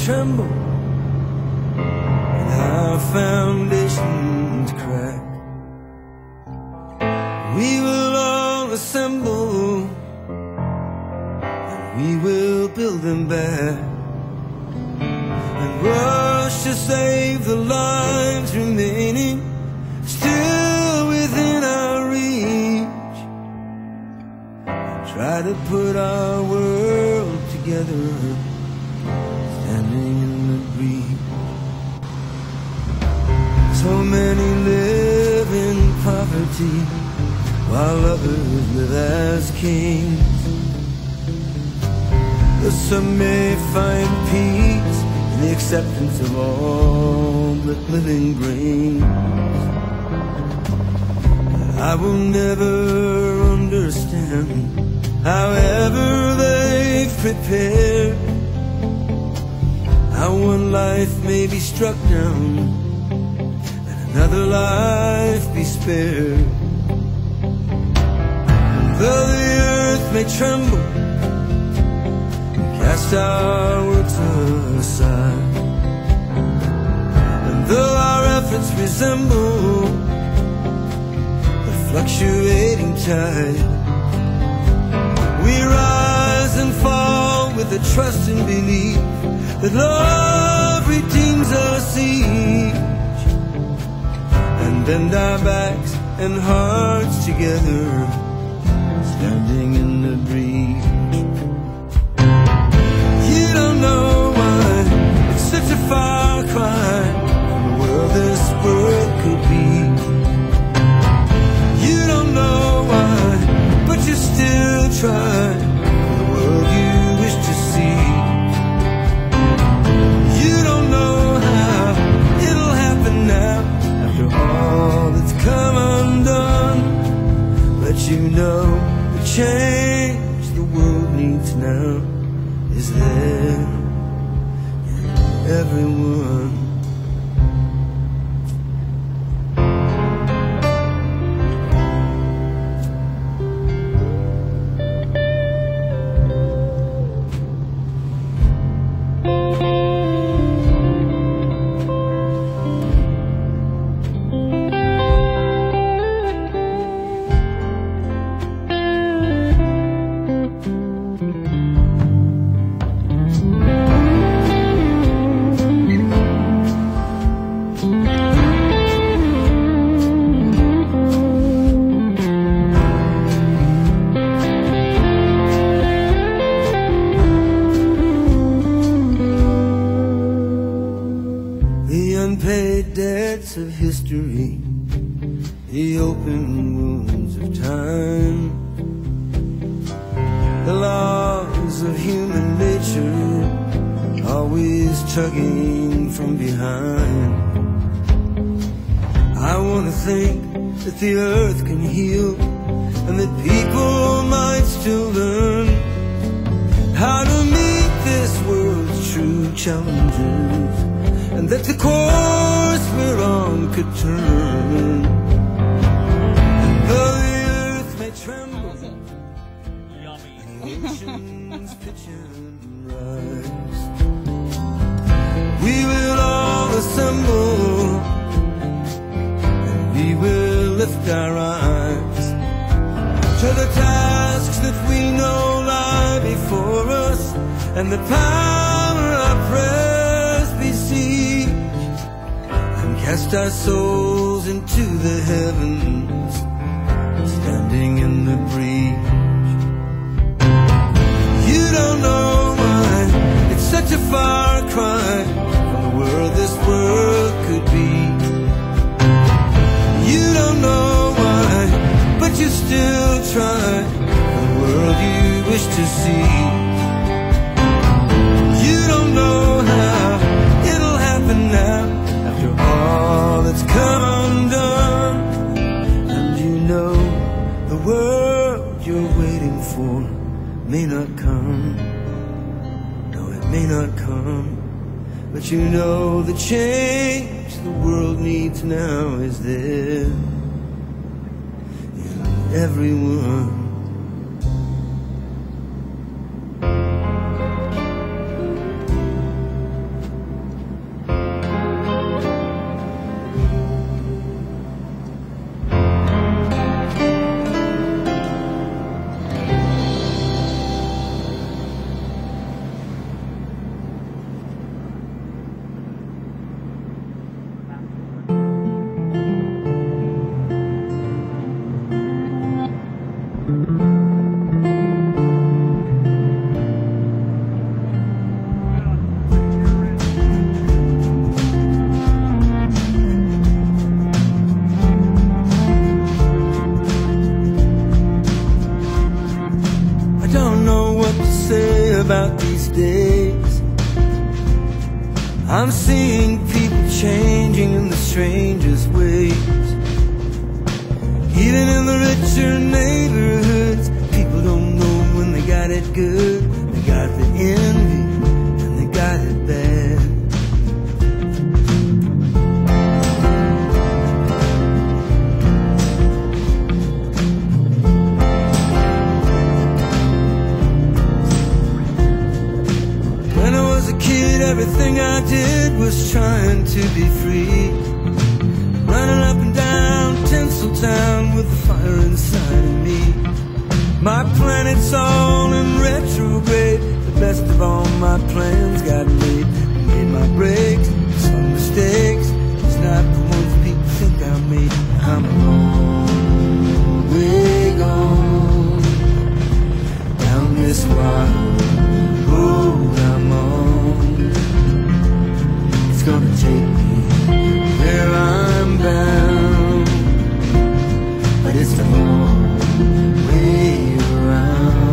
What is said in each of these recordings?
tremble and our foundations crack, we will all assemble and we will build them back, and rush to save the lives remaining still within our reach, and try to put our world together, standing in the breach. So many live in poverty while others live as kings. Though some may find peace in the acceptance of all that living brings, I will never understand however they've prepared how one life may be struck down and another life be spared. Though the earth may tremble and cast our works aside, and though our efforts resemble the fluctuating tide, we rise and fall with the trust and belief that love redeems our siege, and bend our backs and hearts together, standing in the breeze. You don't know why it's such a far cry from the world this world could be. You don't know why, but you still try for the world you wish to see. You don't know how it'll happen now after all that's come undone, but you know the change the world needs now is there in everyone. Unpaid debts of history, the open wounds of time, the laws of human nature always tugging from behind. I want to think that the earth can heal and that people might still learn how to meet this world's true challenges, and that the course we're on could turn. And though the earth may tremble and the oceans pitch and rise, we will all assemble and we will lift our eyes to the tasks that we know lie before us, and the power of prayer beseech, and cast our souls into the heavens, standing in the breach. You don't know why it's such a far cry from the world this world could be. You don't know why, but you still try for the world you wish to see. You don't know how it'll happen now after all that's come undone, and you know the world you're waiting for may not come. No, it may not come, but you know the change the world needs now is there in everyone. about these days. I'm seeing people changing in the strangest ways. Even in the richer neighborhoods, people don't know when they got it good. They got the envy and they got it bad. When I was a kid, everything I did was trying to be free. Running up and down Tinseltown with the fire inside of me. My planet's all in retrograde. The best of all my plans got made. Made my breaks, some mistakes. It's not the ones people think I made. I'm a long way gone down this wild road I'm on. It's gonna take me where I'm bound, but it's the long way around.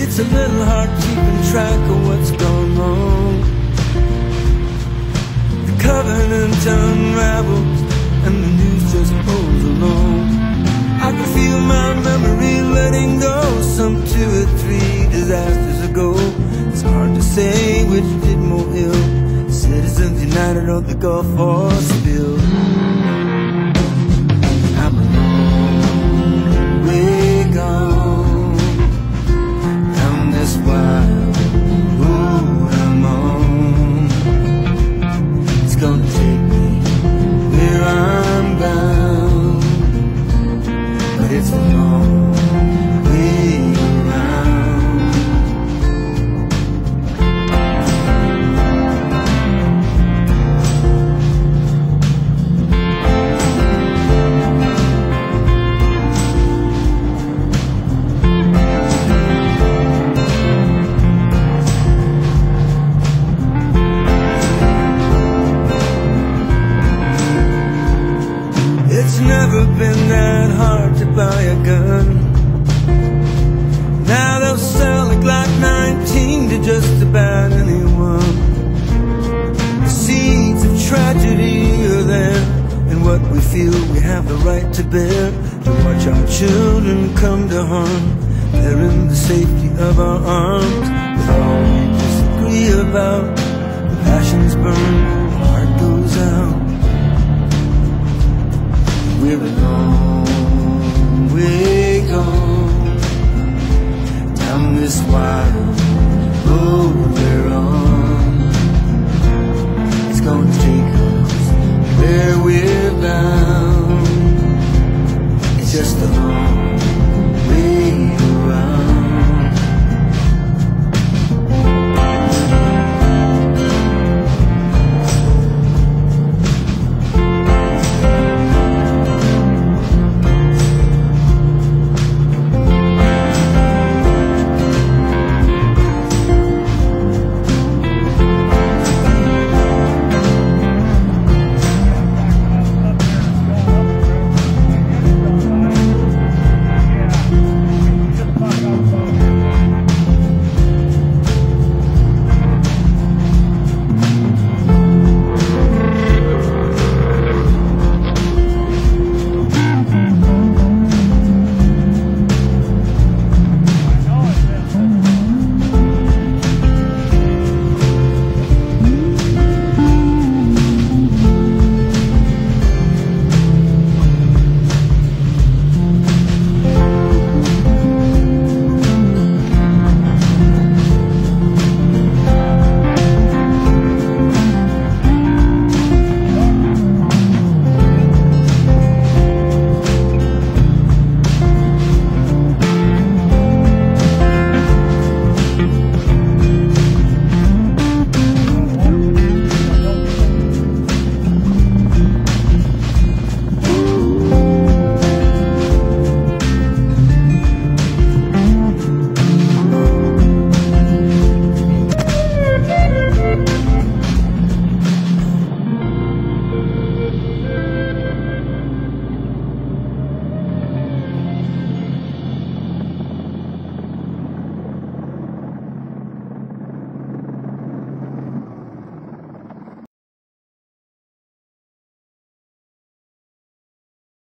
It's a little hard keeping track of what's gone wrong. The covenant unravels and the news just pulls along. I can feel my memory letting go some 2 or 3 disasters ago. It's hard to say which did more ill, Citizens United or the Gulf War spill. I'm a long way gone down this wild road I'm on. It's gonna take me where I'm bound, but it's a long way around. It's never been that hard to buy a gun. Now they'll sell a Glock 19 to just about anyone. The seeds of tragedy are there, and what we feel we have the right to bear. To watch our children come to harm, they're in the safety of our arms. With all we disagree about, the passions burn, the heart goes out. We're a long way gone down this wild road.